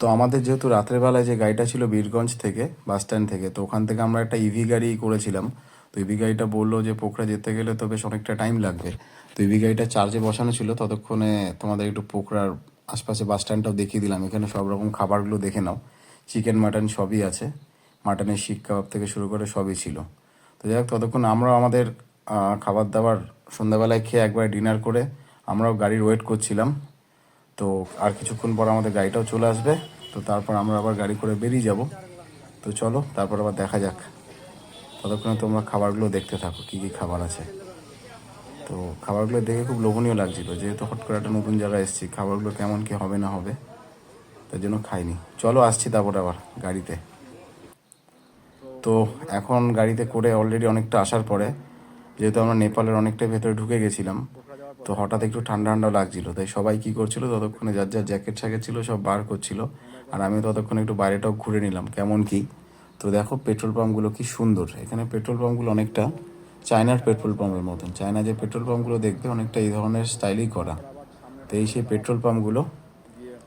তো আমাদের যেহেতু রাত্রেবেলায় যে গাড়িটা ছিল বীরগঞ্জ থেকে বাস স্ট্যান্ড থেকে, তো ওখান থেকে আমরা একটা ইভি গাড়ি করেছিলাম। তো ইভি গাড়িটা বললো যে পোখরা যেতে গেলে তো বেশ অনেকটা টাইম লাগবে। তো ইভি গাড়িটা চার্জে বসানো ছিল, ততক্ষণে তোমাদের একটু পোখরার আশপাশে বাস স্ট্যান্ডটাও দেখিয়ে দিলাম। এখানে সব রকম খাবারগুলো দেখে নাও, চিকেন মাটন সবই আছে, মাটনের শিক কাবাব থেকে শুরু করে সবই ছিল। তো যাই হোক, ততক্ষণ আমরাও আমাদের খাবার দাবার সন্ধ্যাবেলায় খেয়ে একবার ডিনার করে আমরাও গাড়ির ওয়েট করছিলাম। তো আর কিছুক্ষণ পর আমাদের গাড়িটাও চলে আসবে, তো তারপর আমরা আবার গাড়ি করে বেরিয়ে যাব। তো চলো তারপর আবার দেখা যাক। ততক্ষণে তোমরা খাবারগুলো দেখতে থাকো কী কী খাবার আছে। তো খাবারগুলো দেখে খুব লোভনীয় লাগছিল, যেহেতু হট করে একটা নতুন জায়গায় এসেছি, খাবারগুলো কেমন কী হবে না হবে তার জন্য খাইনি। চলো আসছি তারপর আবার গাড়িতে। তো এখন গাড়িতে করে অলরেডি অনেকটা আসার পরে, যেহেতু আমরা নেপালের অনেকটা ভেতরে ঢুকে গেছিলাম, তো হঠাৎ একটু ঠান্ডা ঠান্ডা লাগছিল। তাই সবাই কী করছিল, ততক্ষণে যার যার জ্যাকেট স্যাকেট ছিল সব বার করছিল, আর আমি ততক্ষণে একটু বাইরেটাও ঘুরে নিলাম কেমন কি। তো দেখো পেট্রোল পাম্পগুলো কি সুন্দর। এখানে পেট্রোল পাম্পগুলো অনেকটা চায়নার পেট্রোল পাম্পের মতন। চায়না যে পেট্রোল পাম্পগুলো দেখবে অনেকটা এই ধরনের স্টাইলেই করা। তো এই সেই পেট্রোল পাম্পগুলো।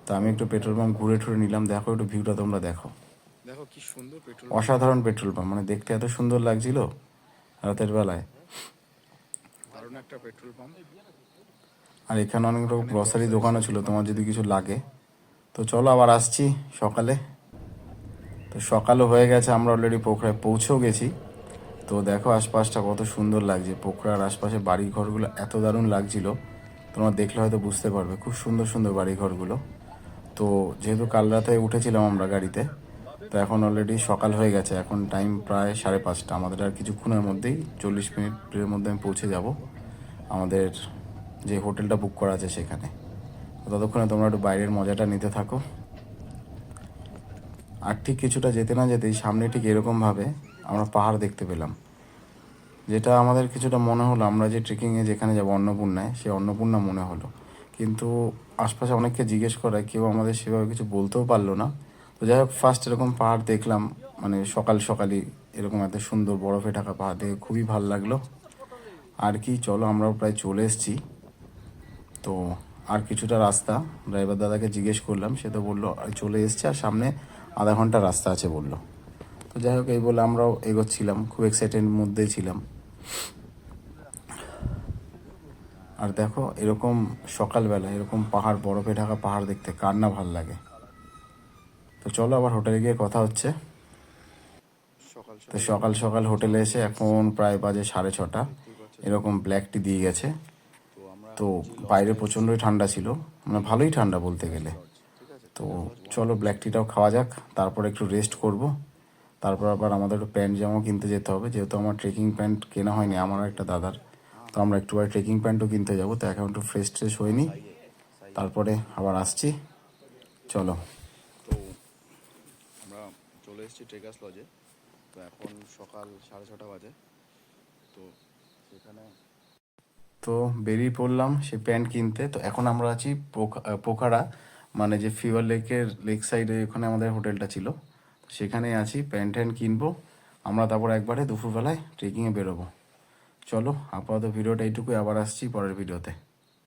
তো আমি একটু পেট্রোল পাম্প ঘুরে টুরে নিলাম। দেখো একটু ভিউটা তোমরা দেখো, দেখো কি সুন্দর পেট্রোল। অসাধারণ পেট্রোল পাম্প। মানে দেখতে এত সুন্দর লাগছিল রাতের বেলায়। দারুণ একটা পেট্রোল পাম্প। আর এখানে অনেক রকম গ্রসারি দোকানও ছিল, তোমার যদি কিছু লাগে। তো চলো আবার আসছি সকালে। তো সকালও হয়ে গেছে, আমরা অলরেডি পোখরায় পৌঁছেও গেছি। তো দেখো আশপাশটা কত সুন্দর লাগছে, পোখরার আশপাশে বাড়ি ঘরগুলো এত দারুণ লাগছিল, তোমরা দেখলে হয়তো বুঝতে পারবে। খুব সুন্দর সুন্দর বাড়ি ঘরগুলো। তো যেহেতু কাল রাতে উঠেছিলাম আমরা গাড়িতে, তো এখন অলরেডি সকাল হয়ে গেছে, এখন টাইম প্রায় 5:30। আমাদের আর কিছুক্ষণের মধ্যেই 40 মিনিটের মধ্যে আমি পৌঁছে যাব আমাদের যে হোটেলটা বুক করা আছে সেখানে। ততক্ষণে তোমরা একটু বাইরের মজাটা নিতে থাকো। আর ঠিক কিছুটা যেতে না যেতেই সামনে ঠিক এরকমভাবে আমরা পাহাড় দেখতে পেলাম, যেটা আমাদের কিছুটা মনে হলো আমরা যে ট্রেকিংয়ে যেখানে যাবো অন্নপূর্ণায়, সে অন্নপূর্ণা মনে হলো। কিন্তু আশপাশে অনেককে জিজ্ঞেস করায় কেউ আমাদের সেভাবে কিছু বলতেও পারলো না। তো যাই হোক, ফার্স্ট এরকম পাহাড় দেখলাম, মানে সকাল সকালই এরকম এত সুন্দর বরফে ঢাকা পাহাড় দেখে খুবই ভালো লাগলো। আর কি, চলো আমরাও প্রায় চলে এসেছি। তো আর কিছুটা রাস্তা, ড্রাইভার দাদাকে জিজ্ঞেস করলাম, সে তো বললো চলে এসছে আর সামনে আধা ঘন্টা রাস্তা আছে বললো। তো যাই হোক, এই বলে আমরাও এগোচ্ছিলাম, খুব এক্সাইটেড মধ্যেই ছিলাম। আর দেখো এরকম সকালবেলা এরকম পাহাড়, বরফে ঢাকা পাহাড় দেখতে কার না ভাল লাগে। তো চলো আবার হোটেলে গিয়ে কথা হচ্ছে। সকাল তো সকাল সকাল বেরিয়ে সকাল হোটেলে চলে এসে এসেছি। এখন প্রায় বাজে 6:30। দেখতেই পাচ্ছ এরকম তোমরা। ব্ল্যাক টি দিয়ে গেছে। তো আমরা তো এখন যে বাইরে লজটা এসেছি, প্রচণ্ডই ঠান্ডা ছিল, মানে এই ভালোই লজটা ঠান্ডা হলো বলতে ট্রেগাস গেলে। লজ। ঠিক আছে, তো ট্রেগাস লজ চলো 1 2 ব্ল্যাক 3। টিটাও খাওয়া যাক, তারপর একটু রেস্ট করব। তারপর আবার আমাদের একটু প্যান্ট জামাও কিনতে যেতে হবে, যেহেতু আমার ট্রেকিং প্যান্ট কেনা হয়নি, আমার একটা দাদার। তো আমরা একটু ট্রেকিং প্যান্টও কিনতে যাবো। তো এখন একটু ফ্রেশ ট্রেশ হয়ে নিই, তারপরে আবার আসছি। চলো। তো আমরা চলে এসেছি ট্রেগাস লজে। তো এখন সকাল 6:30 বাজে। তো সেখানে তো বেরিয়ে পড়লাম সে প্যান্ট কিনতে। তো এখন আমরা আছি পোখারা, মানে যে ফিওর লেকের লেক সাইডে ওখানে আমাদের হোটেলটা ছিল, সেখানেই আছি। প্যান্ট ট্যান্ট কিনবো আমরা, তারপর একবারে দুপুরবেলায় ট্রেকিংয়ে বেরোবো। চলো আপাতত ভিডিওটা এইটুকুই, আবার আসছি পরের ভিডিওতে।